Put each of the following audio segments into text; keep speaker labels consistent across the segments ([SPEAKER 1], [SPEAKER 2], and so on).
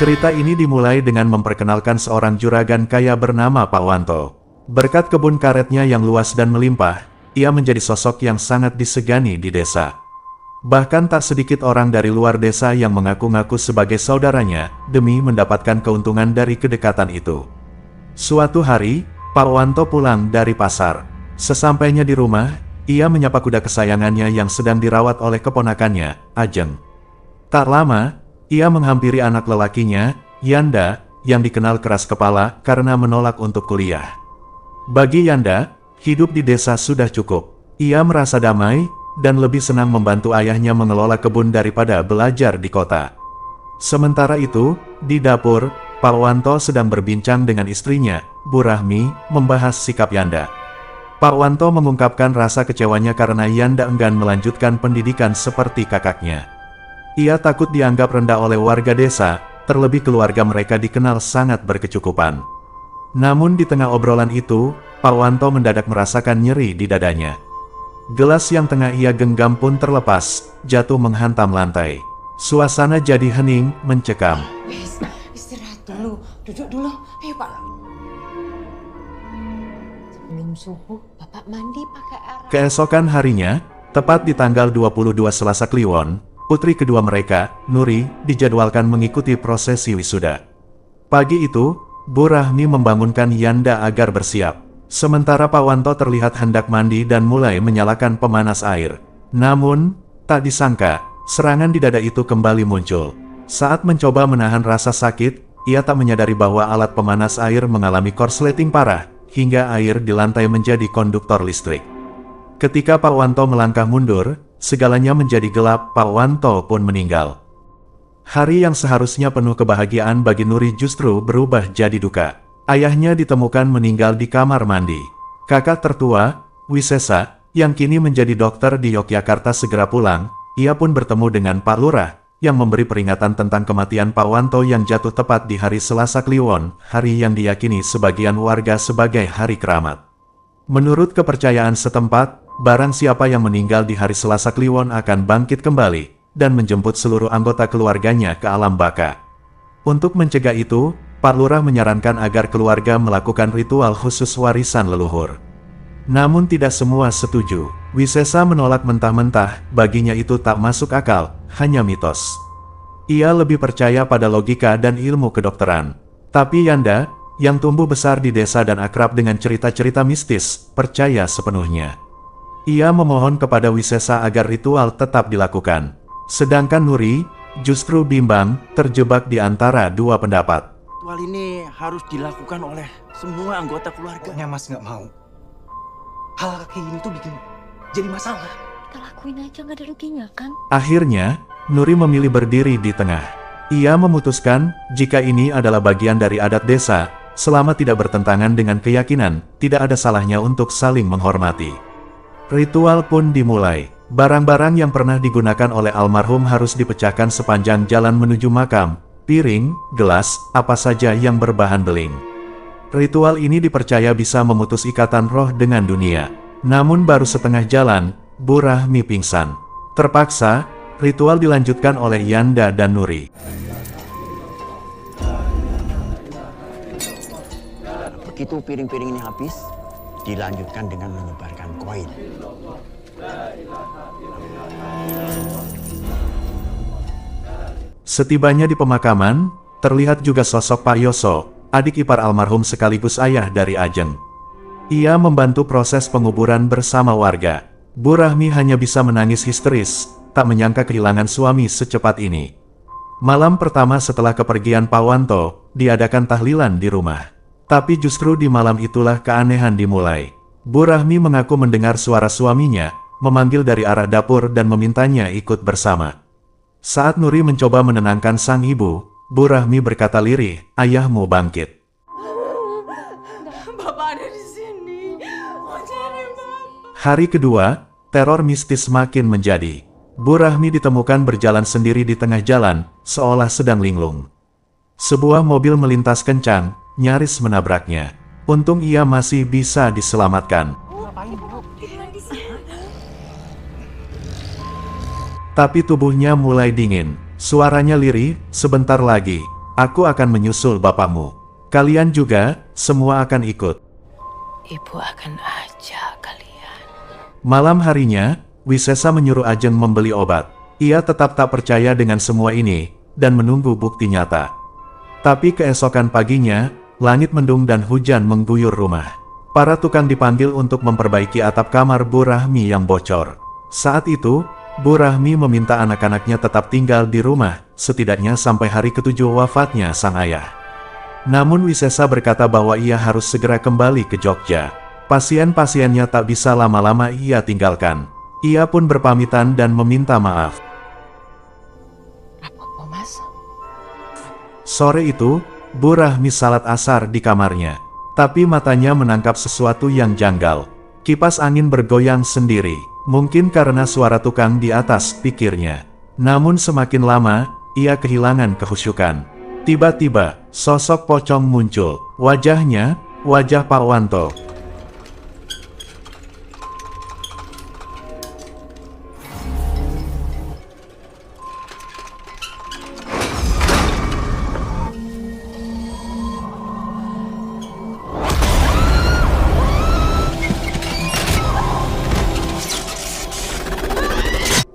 [SPEAKER 1] Cerita ini dimulai dengan memperkenalkan seorang juragan kaya bernama Pak Wanto. Berkat kebun karetnya yang luas dan melimpah, ia menjadi sosok yang sangat disegani di desa. Bahkan tak sedikit orang dari luar desa yang mengaku-ngaku sebagai saudaranya, demi mendapatkan keuntungan dari kedekatan itu. Suatu hari, Pak Wanto pulang dari pasar. Sesampainya di rumah, ia menyapa kuda kesayangannya yang sedang dirawat oleh keponakannya, Ajeng. Tak lama, ia menghampiri anak lelakinya, Yanda, yang dikenal keras kepala karena menolak untuk kuliah. Bagi Yanda, hidup di desa sudah cukup. Ia merasa damai, dan lebih senang membantu ayahnya mengelola kebun daripada belajar di kota. Sementara itu, di dapur, Pak Wanto sedang berbincang dengan istrinya, Bu Rahmi, membahas sikap Yanda. Pak Wanto mengungkapkan rasa kecewanya karena Yanda enggan melanjutkan pendidikan seperti kakaknya. Ia takut dianggap rendah oleh warga desa, terlebih keluarga mereka dikenal sangat berkecukupan. Namun di tengah obrolan itu, Pak Wanto mendadak merasakan nyeri di dadanya. Gelas yang tengah ia genggam pun terlepas, jatuh menghantam lantai. Suasana jadi hening, mencekam.
[SPEAKER 2] Istirahat dulu, duduk dulu. Ayo Pak. Sebelum subuh, Bapak mandi pakai air.
[SPEAKER 1] Keesokan harinya, tepat di tanggal 22 Selasa Kliwon, putri kedua mereka, Nuri, dijadwalkan mengikuti prosesi wisuda. Pagi itu, Bu Rahmi membangunkan Yanda agar bersiap. Sementara Pak Wanto terlihat hendak mandi dan mulai menyalakan pemanas air. Namun, tak disangka, serangan di dada itu kembali muncul. Saat mencoba menahan rasa sakit, ia tak menyadari bahwa alat pemanas air mengalami korsleting parah, hingga air di lantai menjadi konduktor listrik. Ketika Pak Wanto melangkah mundur, segalanya menjadi gelap. Pak Wanto pun meninggal. Hari yang seharusnya penuh kebahagiaan bagi Nuri justru berubah jadi duka. Ayahnya ditemukan meninggal di kamar mandi. Kakak tertua, Wisesa, yang kini menjadi dokter di Yogyakarta segera pulang. Ia pun bertemu dengan Pak Lurah, yang memberi peringatan tentang kematian Pak Wanto yang jatuh tepat di hari Selasa Kliwon, hari yang diyakini sebagian warga sebagai hari keramat. Menurut kepercayaan setempat, barang siapa yang meninggal di hari Selasa Kliwon akan bangkit kembali, dan menjemput seluruh anggota keluarganya ke alam baka. Untuk mencegah itu, Pak Lurah menyarankan agar keluarga melakukan ritual khusus warisan leluhur. Namun tidak semua setuju. Wisesa menolak mentah-mentah, baginya itu tak masuk akal, hanya mitos. Ia lebih percaya pada logika dan ilmu kedokteran. Tapi Yanda, yang tumbuh besar di desa dan akrab dengan cerita-cerita mistis, percaya sepenuhnya. Ia memohon kepada Wisesa agar ritual tetap dilakukan. Sedangkan Nuri, justru bimbang, terjebak di antara dua pendapat.
[SPEAKER 3] Ritual ini harus dilakukan oleh semua anggota keluarga.
[SPEAKER 4] Pokoknya Mas nggak mau. Hal kayak gini tuh bikin jadi masalah.
[SPEAKER 2] Kita lakuin aja, nggak ada ruginya kan?
[SPEAKER 1] Akhirnya, Nuri memilih berdiri di tengah. Ia memutuskan, jika ini adalah bagian dari adat desa, selama tidak bertentangan dengan keyakinan, tidak ada salahnya untuk saling menghormati. Ritual pun dimulai. Barang-barang yang pernah digunakan oleh almarhum harus dipecahkan sepanjang jalan menuju makam. Piring, gelas, apa saja yang berbahan beling. Ritual ini dipercaya bisa memutus ikatan roh dengan dunia. Namun baru setengah jalan, Bu Rahmi pingsan. Terpaksa, ritual dilanjutkan oleh Yanda dan Nuri.
[SPEAKER 3] Begitu piring-piring ini habis, dilanjutkan dengan menyebarkan koin.
[SPEAKER 1] Setibanya di pemakaman, terlihat juga sosok Pak Yoso, adik ipar almarhum sekaligus ayah dari Ajeng. Ia membantu proses penguburan bersama warga. Bu Rahmi hanya bisa menangis histeris, tak menyangka kehilangan suami secepat ini. Malam pertama setelah kepergian Pak Wanto, diadakan tahlilan di rumah. Tapi justru di malam itulah keanehan dimulai. Bu Rahmi mengaku mendengar suara suaminya, memanggil dari arah dapur dan memintanya ikut bersama. Saat Nuri mencoba menenangkan sang ibu, Bu Rahmi berkata lirih, "Ayahmu bangkit."
[SPEAKER 2] Bapak ada di sini. Mau cari Bapak.
[SPEAKER 1] Hari kedua, teror mistis makin menjadi. Bu Rahmi ditemukan berjalan sendiri di tengah jalan, seolah sedang linglung. Sebuah mobil melintas kencang, nyaris menabraknya. Untung ia masih bisa diselamatkan. Tapi tubuhnya mulai dingin. Suaranya lirih, sebentar lagi. Aku akan menyusul bapakmu. Kalian juga, semua akan ikut.
[SPEAKER 2] Ibu akan ajak kalian.
[SPEAKER 1] Malam harinya, Wisesa menyuruh Ajeng membeli obat. Ia tetap tak percaya dengan semua ini, dan menunggu bukti nyata. Tapi keesokan paginya, langit mendung dan hujan mengguyur rumah. Para tukang dipanggil untuk memperbaiki atap kamar Bu Rahmi yang bocor. Saat itu, Bu Rahmi meminta anak-anaknya tetap tinggal di rumah, setidaknya sampai hari ketujuh wafatnya sang ayah. Namun Wisesa berkata bahwa ia harus segera kembali ke Jogja. Pasien-pasiennya tak bisa lama-lama ia tinggalkan. Ia pun berpamitan dan meminta maaf.
[SPEAKER 2] Apa Mas?
[SPEAKER 1] Sore itu, Bu Rahmi salat asar di kamarnya. Tapi matanya menangkap sesuatu yang janggal. Kipas angin bergoyang sendiri. Mungkin karena suara tukang di atas, pikirnya. Namun semakin lama, ia kehilangan kehusyukan. Tiba-tiba, sosok pocong muncul. Wajahnya, wajah Pak Wanto.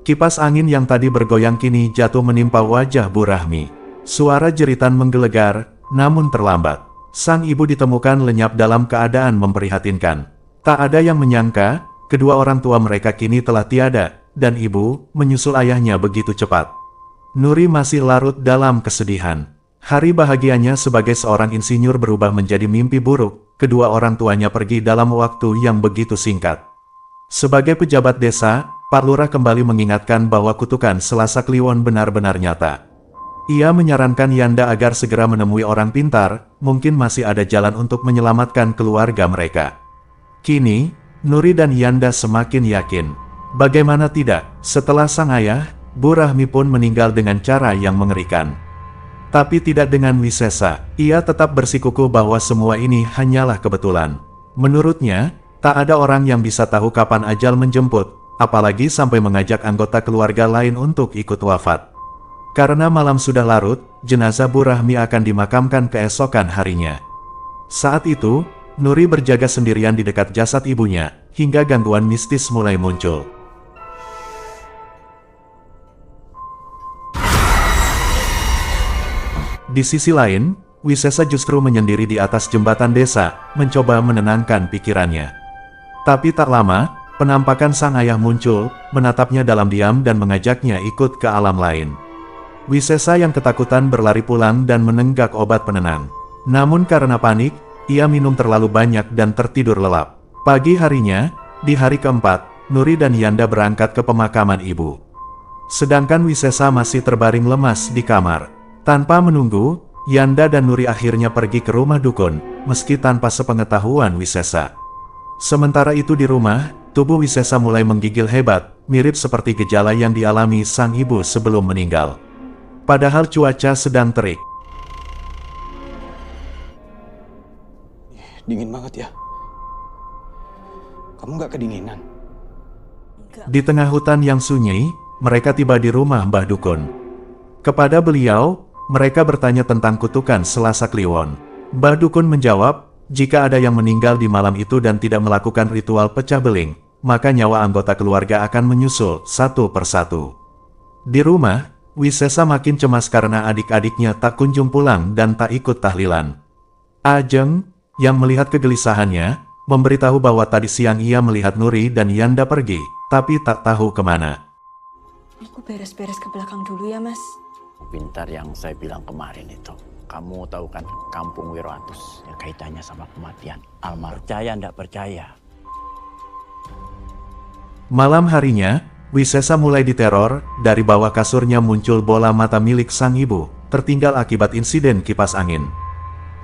[SPEAKER 1] Kipas angin yang tadi bergoyang kini jatuh menimpa wajah Bu Rahmi. Suara jeritan menggelegar, namun terlambat. Sang ibu ditemukan lenyap dalam keadaan memprihatinkan. Tak ada yang menyangka, kedua orang tua mereka kini telah tiada, dan ibu menyusul ayahnya begitu cepat. Nuri masih larut dalam kesedihan. Hari bahagianya sebagai seorang insinyur berubah menjadi mimpi buruk. Kedua orang tuanya pergi dalam waktu yang begitu singkat. Sebagai pejabat desa, Pak Lurah kembali mengingatkan bahwa kutukan Selasa Kliwon benar-benar nyata. Ia menyarankan Yanda agar segera menemui orang pintar, mungkin masih ada jalan untuk menyelamatkan keluarga mereka. Kini, Nuri dan Yanda semakin yakin. Bagaimana tidak, setelah sang ayah, Bu Rahmi pun meninggal dengan cara yang mengerikan. Tapi tidak dengan Wisesa, ia tetap bersikukuh bahwa semua ini hanyalah kebetulan. Menurutnya, tak ada orang yang bisa tahu kapan ajal menjemput, apalagi sampai mengajak anggota keluarga lain untuk ikut wafat. Karena malam sudah larut, jenazah Bu Rahmi akan dimakamkan keesokan harinya. Saat itu, Nuri berjaga sendirian di dekat jasad ibunya, hingga gangguan mistis mulai muncul. Di sisi lain, Wisesa justru menyendiri di atas jembatan desa, mencoba menenangkan pikirannya. Tapi tak lama, penampakan sang ayah muncul, menatapnya dalam diam dan mengajaknya ikut ke alam lain. Wisesa yang ketakutan berlari pulang dan menenggak obat penenang. Namun karena panik, ia minum terlalu banyak dan tertidur lelap. Pagi harinya, di hari keempat, Nuri dan Yanda berangkat ke pemakaman ibu. Sedangkan Wisesa masih terbaring lemas di kamar. Tanpa menunggu, Yanda dan Nuri akhirnya pergi ke rumah dukun, meski tanpa sepengetahuan Wisesa. Sementara itu di rumah, tubuh Wisesa mulai menggigil hebat, mirip seperti gejala yang dialami sang ibu sebelum meninggal. Padahal cuaca sedang terik.
[SPEAKER 4] Dingin banget ya. Kamu nggak kedinginan?
[SPEAKER 1] Di tengah hutan yang sunyi, mereka tiba di rumah Mbah Dukun. Kepada beliau, mereka bertanya tentang kutukan Selasa Kliwon. Mbah Dukun menjawab, jika ada yang meninggal di malam itu dan tidak melakukan ritual pecah beling, maka nyawa anggota keluarga akan menyusul satu persatu. Di rumah, Wisesa makin cemas karena adik-adiknya tak kunjung pulang dan tak ikut tahlilan. Ajeng, yang melihat kegelisahannya, memberitahu bahwa tadi siang ia melihat Nuri dan Yanda pergi, tapi tak tahu kemana.
[SPEAKER 2] Aku beres-beres ke belakang dulu ya, Mas.
[SPEAKER 3] Pintar yang saya bilang kemarin itu. Kamu tahu kan kampung Wiroatus yang kaitannya sama kematian. Almarhum percaya ndak percaya.
[SPEAKER 1] Malam harinya, Wisesa mulai diteror, dari bawah kasurnya muncul bola mata milik sang ibu, tertinggal akibat insiden kipas angin.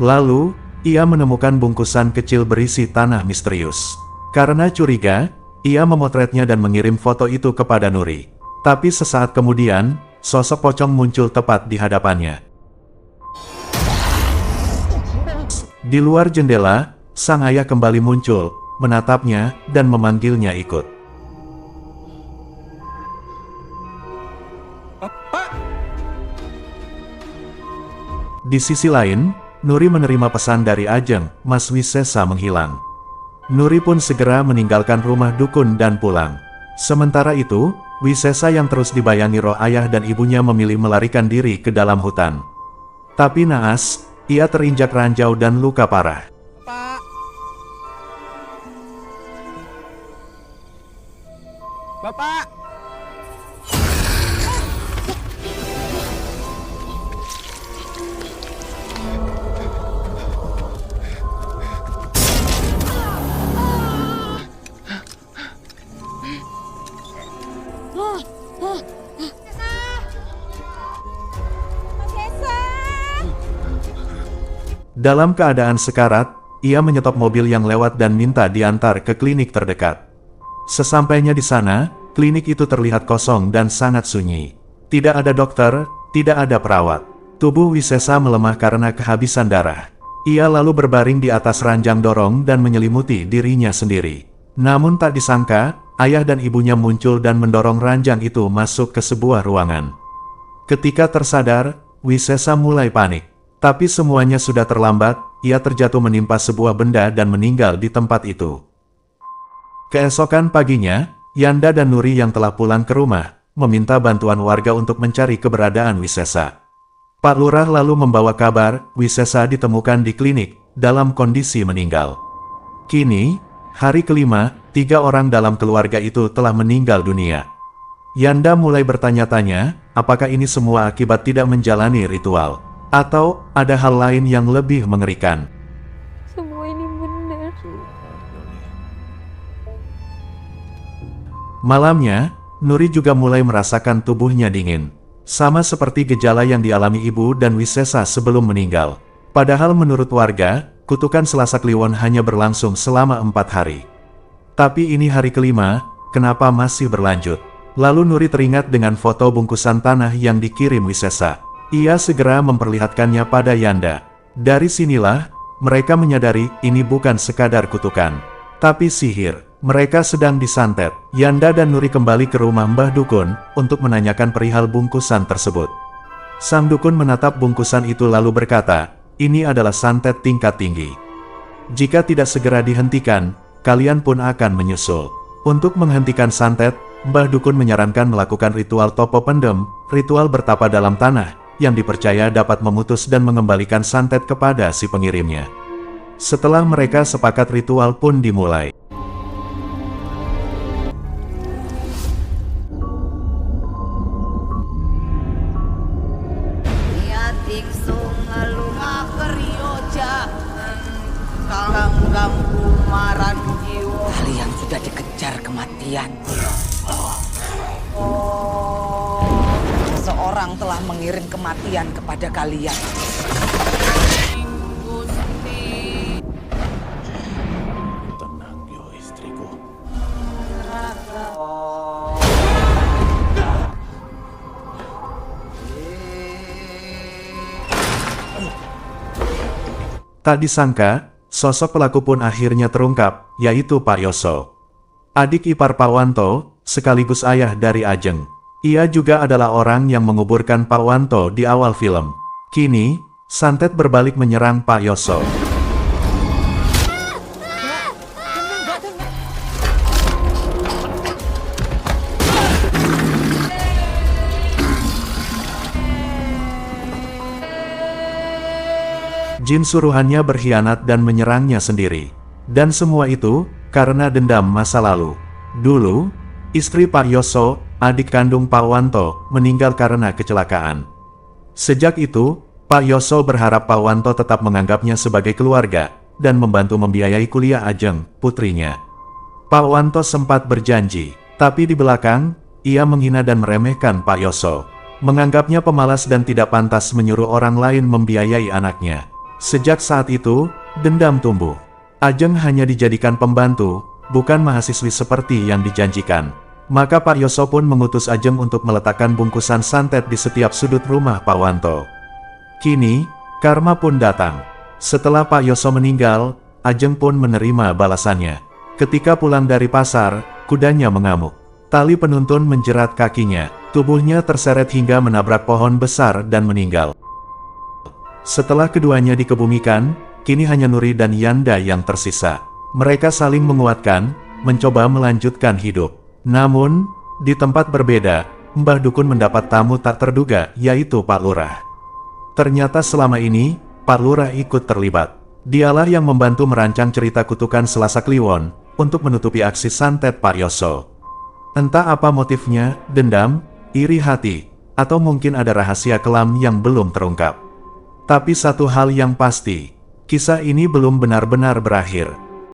[SPEAKER 1] Lalu, ia menemukan bungkusan kecil berisi tanah misterius. Karena curiga, ia memotretnya dan mengirim foto itu kepada Nuri. Tapi sesaat kemudian, sosok pocong muncul tepat di hadapannya. Di luar jendela, sang ayah kembali muncul, menatapnya, dan memanggilnya ikut. Di sisi lain, Nuri menerima pesan dari Ajeng, Mas Wisesa menghilang. Nuri pun segera meninggalkan rumah dukun dan pulang. Sementara itu, Wisesa yang terus dibayangi roh ayah dan ibunya memilih melarikan diri ke dalam hutan. Tapi naas, ia terinjak ranjau dan luka parah.
[SPEAKER 5] Pak. Bapak.
[SPEAKER 1] Dalam keadaan sekarat, ia menyetop mobil yang lewat dan minta diantar ke klinik terdekat. Sesampainya di sana, klinik itu terlihat kosong dan sangat sunyi. Tidak ada dokter, tidak ada perawat. Tubuh Wisesa melemah karena kehabisan darah. Ia lalu berbaring di atas ranjang dorong dan menyelimuti dirinya sendiri. Namun tak disangka, ayah dan ibunya muncul dan mendorong ranjang itu masuk ke sebuah ruangan. Ketika tersadar, Wisesa mulai panik. Tapi semuanya sudah terlambat, ia terjatuh menimpa sebuah benda dan meninggal di tempat itu. Keesokan paginya, Yanda dan Nuri yang telah pulang ke rumah, meminta bantuan warga untuk mencari keberadaan Wisesa. Pak Lurah lalu membawa kabar, Wisesa ditemukan di klinik, dalam kondisi meninggal. Kini, hari kelima, 3 orang dalam keluarga itu telah meninggal dunia. Yanda mulai bertanya-tanya, apakah ini semua akibat tidak menjalani ritual? Atau ada hal lain yang lebih mengerikan?
[SPEAKER 2] Semua ini benar.
[SPEAKER 1] Malamnya, Nuri juga mulai merasakan tubuhnya dingin. Sama seperti gejala yang dialami ibu dan Wisesa sebelum meninggal. Padahal menurut warga, kutukan Selasa Kliwon hanya berlangsung selama 4 hari. Tapi ini hari kelima, kenapa masih berlanjut? Lalu Nuri teringat dengan foto bungkusan tanah yang dikirim Wisesa. Ia segera memperlihatkannya pada Yanda. Dari sinilah, mereka menyadari ini bukan sekadar kutukan, tapi sihir. Mereka sedang disantet. Yanda dan Nuri kembali ke rumah Mbah Dukun untuk menanyakan perihal bungkusan tersebut. Sang Dukun menatap bungkusan itu lalu berkata, ini adalah santet tingkat tinggi. Jika tidak segera dihentikan, kalian pun akan menyusul. Untuk menghentikan santet, Mbah Dukun menyarankan melakukan ritual topo pendem, ritual bertapa dalam tanah, yang dipercaya dapat memutus dan mengembalikan santet kepada si pengirimnya. Setelah mereka sepakat, ritual pun dimulai.
[SPEAKER 5] Kalian sudah dikejar kematian. Seseorang telah mengirim kematian kepada kalian.
[SPEAKER 3] Tenang, yo istriku.
[SPEAKER 1] Tak disangka, sosok pelaku pun akhirnya terungkap, yaitu Pak Yoso. Adik ipar Pak Wanto, sekaligus ayah dari Ajeng. Ia juga adalah orang yang menguburkan Pak Wanto di awal film. Kini, santet berbalik menyerang Pak Yoso. Jin suruhannya berkhianat dan menyerangnya sendiri. Dan semua itu, karena dendam masa lalu. Dulu, istri Pak Yoso, adik kandung Pak Wanto, meninggal karena kecelakaan. Sejak itu, Pak Yoso berharap Pak Wanto tetap menganggapnya sebagai keluarga, dan membantu membiayai kuliah Ajeng, putrinya. Pak Wanto sempat berjanji, tapi di belakang, ia menghina dan meremehkan Pak Yoso. Menganggapnya pemalas dan tidak pantas menyuruh orang lain membiayai anaknya. Sejak saat itu, dendam tumbuh. Ajeng hanya dijadikan pembantu, bukan mahasiswi seperti yang dijanjikan. Maka Pak Yoso pun mengutus Ajeng untuk meletakkan bungkusan santet di setiap sudut rumah Pak Wanto. Kini, karma pun datang. Setelah Pak Yoso meninggal, Ajeng pun menerima balasannya. Ketika pulang dari pasar, kudanya mengamuk. Tali penuntun menjerat kakinya, tubuhnya terseret hingga menabrak pohon besar dan meninggal. Setelah keduanya dikebumikan, kini hanya Nuri dan Yanda yang tersisa. Mereka saling menguatkan, mencoba melanjutkan hidup. Namun, di tempat berbeda, Mbah Dukun mendapat tamu tak terduga, yaitu Pak Lurah. Ternyata selama ini, Pak Lurah ikut terlibat. Dialah yang membantu merancang cerita kutukan Selasa Kliwon, untuk menutupi aksi santet Pak Yoso. Entah apa motifnya, dendam, iri hati, atau mungkin ada rahasia kelam yang belum terungkap. Tapi satu hal yang pasti, kisah ini belum benar-benar berakhir.